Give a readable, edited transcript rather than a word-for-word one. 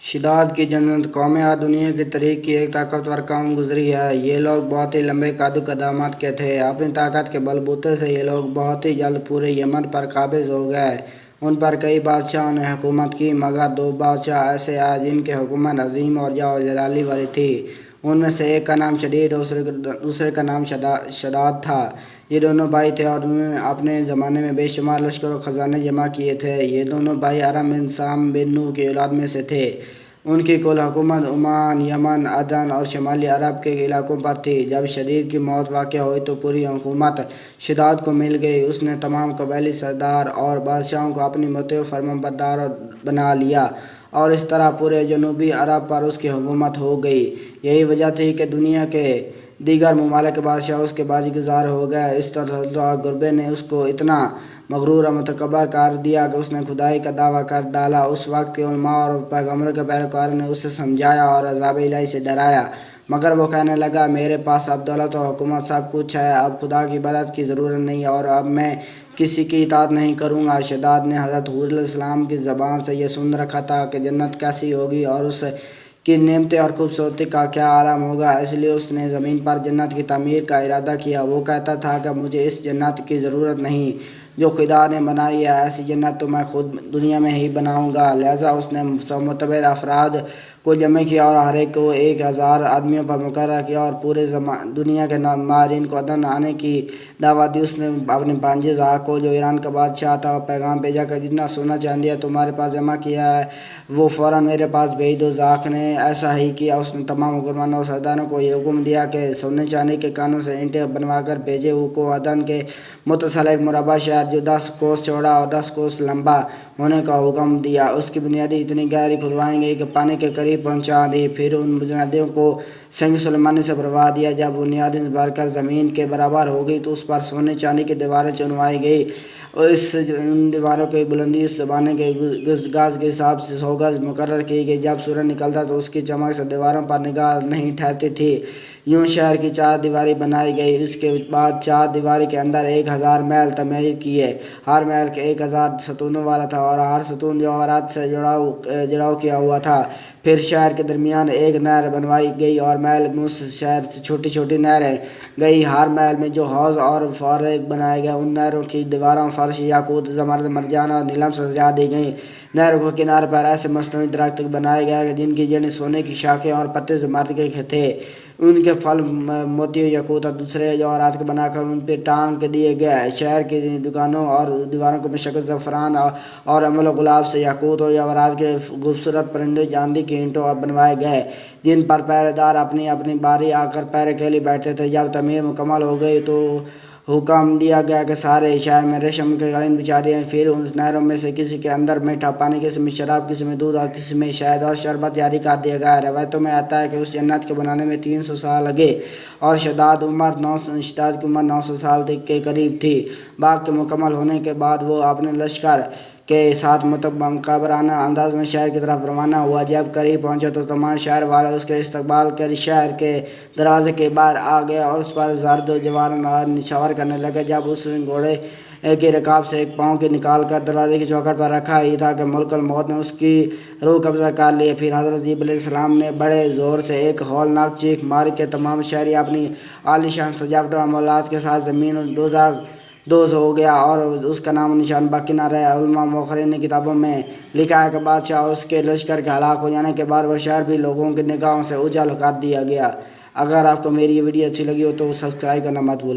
شداد کی جنت قوم اور دنیا کی تاریخ کی ایک طاقتور قوم گزری ہے۔ یہ لوگ بہت ہی لمبے قدامت کے تھے۔ اپنی طاقت کے بل بوتے سے یہ لوگ بہت ہی جلد پورے یمن پر قابض ہو گئے۔ ان پر کئی بادشاہوں نے حکومت کی، مگر دو بادشاہ ایسے آئے جن کی حکومت عظیم اور جلالی والی تھی۔ ان میں سے ایک کا نام شدید اور دوسرے کا نام شداد تھا۔ یہ دونوں بھائی تھے اور انہوں نے اپنے زمانے میں بے شمار لشکر و خزانے جمع کیے تھے۔ یہ دونوں بھائی ارم بن سام بن نوح کی اولاد میں سے تھے۔ ان کی کل حکومت عمان، یمن، عدن اور شمالی عرب کے علاقوں پر تھی۔ جب شدید کی موت واقع ہوئی تو پوری حکومت شداد کو مل گئی۔ اس نے تمام قبائلی سردار اور بادشاہوں کو اپنی مطیع و فرمانبردار بنا لیا اور اس طرح پورے جنوبی عرب پر اس کی حکومت ہو گئی۔ یہی وجہ تھی کہ دنیا کے دیگر ممالک کے بادشاہ اس کے باز گزار ہو گئے۔ اس طرح غربے نے اس کو اتنا مغرور اور متکبر کر دیا کہ اس نے خدائی کا دعویٰ کر ڈالا۔ اس وقت کے علماء اور پیغمبروں کے پیروکاروں نے اسے سمجھایا اور عذاب الہی سے ڈرایا، مگر وہ کہنے لگا، میرے پاس اب دولت و حکومت سب کچھ ہے، اب خدا کی عبادت کی ضرورت نہیں اور اب میں کسی کی اطاعت نہیں کروں گا۔ شداد نے حضرت حود علیہ السلام کی زبان سے یہ سن رکھا تھا کہ جنت کیسی ہوگی اور اس کی نعمتیں اور خوبصورتی کا کیا عالم ہوگا، اس لیے اس نے زمین پر جنت کی تعمیر کا ارادہ کیا۔ وہ کہتا تھا کہ مجھے اس جنت کی ضرورت نہیں جو خدا نے بنائی ہے، ایسی جنت تو میں خود دنیا میں ہی بناؤں گا۔ لہٰذا اس نے 100 معتبر افراد کو جمع کیا اور ہر ایک کو 1000 آدمیوں پر مقرر کیا اور پورے دنیا کے ماہرین کو عدن آنے کی دعوت دی۔ اس نے اپنے بھانجے زاق کو، جو ایران کا بادشاہ تھا، پیغام بھیجا کہ جتنا سونا چاندی ہے تمہارے پاس جمع کیا ہے وہ فوراً میرے پاس بھیج دو۔ زاق نے ایسا ہی کیا۔ اس نے تمام حکمرانوں اور سرداروں کو یہ حکم دیا کہ سونے چاندی کے کانوں سے اینٹیں بنوا کر بھیجے۔ وہ کو عدن کے متصل ایک مربع شہر جو 10 کوس چوڑا اور 10 کوس لمبا ہونے کا حکم دیا۔ اس کی بنیادیں اتنی گہری کھدوائی گئی کہ پانی کے قریب پہنچا دی۔ پھر ان بنیادوں کو سنگ سلیمانی سے بھروا دیا۔ جب بنیادیں بھر کر زمین کے برابر ہو گئی تو اس پر سونے چاندی کی دیواریں چنوائی گئی۔ ان دیواروں کی بلندی اس زمانے کے گز کے حساب سے 100 گز مقرر کی گئی۔ جب سورج نکلتا تو اس کی چمک سے دیواروں پر نگاہ نہیں ٹھہرتی تھی۔ یوں شہر کی 4 دیواری بنائی گئی۔ اس کے بعد 4 دیواری کے اندر 1000 محل تعمیر کیے۔ ہر محل 1000 ستونوں والا تھا اور ہر ستون جواہرات سے جڑاؤ کیا ہوا تھا۔ پھر شہر کے درمیان ایک نہر بنوائی گئی اور محل میں اس شہر سے چھوٹی چھوٹی نہریں گئی۔ ہر محل میں جو حوض اور فوارے بنائے گئے، ان نہروں کی دیواروں فرش یاقوت، زمرد، مرجان اور نیلم سے سجا دی گئیں۔ نہروں کے کنارے پر ایسے مصنوعی درخت بنائے گئے جن کی جڑیں سونے کی شاخیں اور پتے زمرد کے تھے۔ ان کے پھل موتی، یاقوت اور دوسرے جواہرات کے بنا کر ان پہ ٹانگ دیے گئے۔ شہر کی دکانوں اور دیواروں کو مشکل زعفران اور امل و گلاب سے یاقوت اور جواہرات کے خوبصورت پرندے چاندی کی اینٹوں بنوائے گئے جن پر پہرے دار اپنی اپنی باری آ کر پہرے کے لیے بیٹھتے تھے۔ جب تعمیر مکمل ہو گئی تو حکم دیا گیا کہ سارے شہر میں ریشم کے قالین بچھا دیے۔ پھر ان نہروں میں سے کسی کے اندر میٹھا پانی، کسی میں شراب، کسی میں دودھ اور کسی میں شہد اور شربت جاری کر دیا گیا۔ روایتوں میں آتا ہے کہ اس جنت کے بنانے میں 300 سال لگے اور شداد کی عمر 900 سال کے قریب تھی۔ باغ کے مکمل ہونے کے بعد وہ اپنے لشکر کے ساتھ متکبرانہ انداز میں شہر کی طرف روانہ ہوا۔ جب قریب پہنچا تو تمام شہر والے اس کے استقبال کے شہر کے دروازے کے باہر آ گئے اور اس پر زرد جواہرات نچھاور کرنے لگے۔ جب اس نے گھوڑے کے رکاب سے ایک پاؤں نکال کر دروازے کی چوکھٹ پر رکھا ہی تھا کہ ملک الموت نے اس کی روح قبضہ کر لی۔ پھر حضرت جبرائیل علیہ السلام نے بڑے زور سے ایک ہولناک چیخ ماری کہ تمام شہری اپنی عالی شان سجاوٹ و معمولات کے ساتھ زمین دوزخ دوز ہو گیا اور اس کا نام و نشان باقی نہ رہا۔ علماء مؤرخین نے کتابوں میں لکھا ہے کہ بادشاہ اور اس کے لشکر کے ہلاک ہو جانے کے بعد وہ شہر بھی لوگوں کی نگاہوں سے اوجھل کر دیا گیا۔ اگر آپ کو میری یہ ویڈیو اچھی لگی ہو تو سبسکرائب کرنا مت بھولیں۔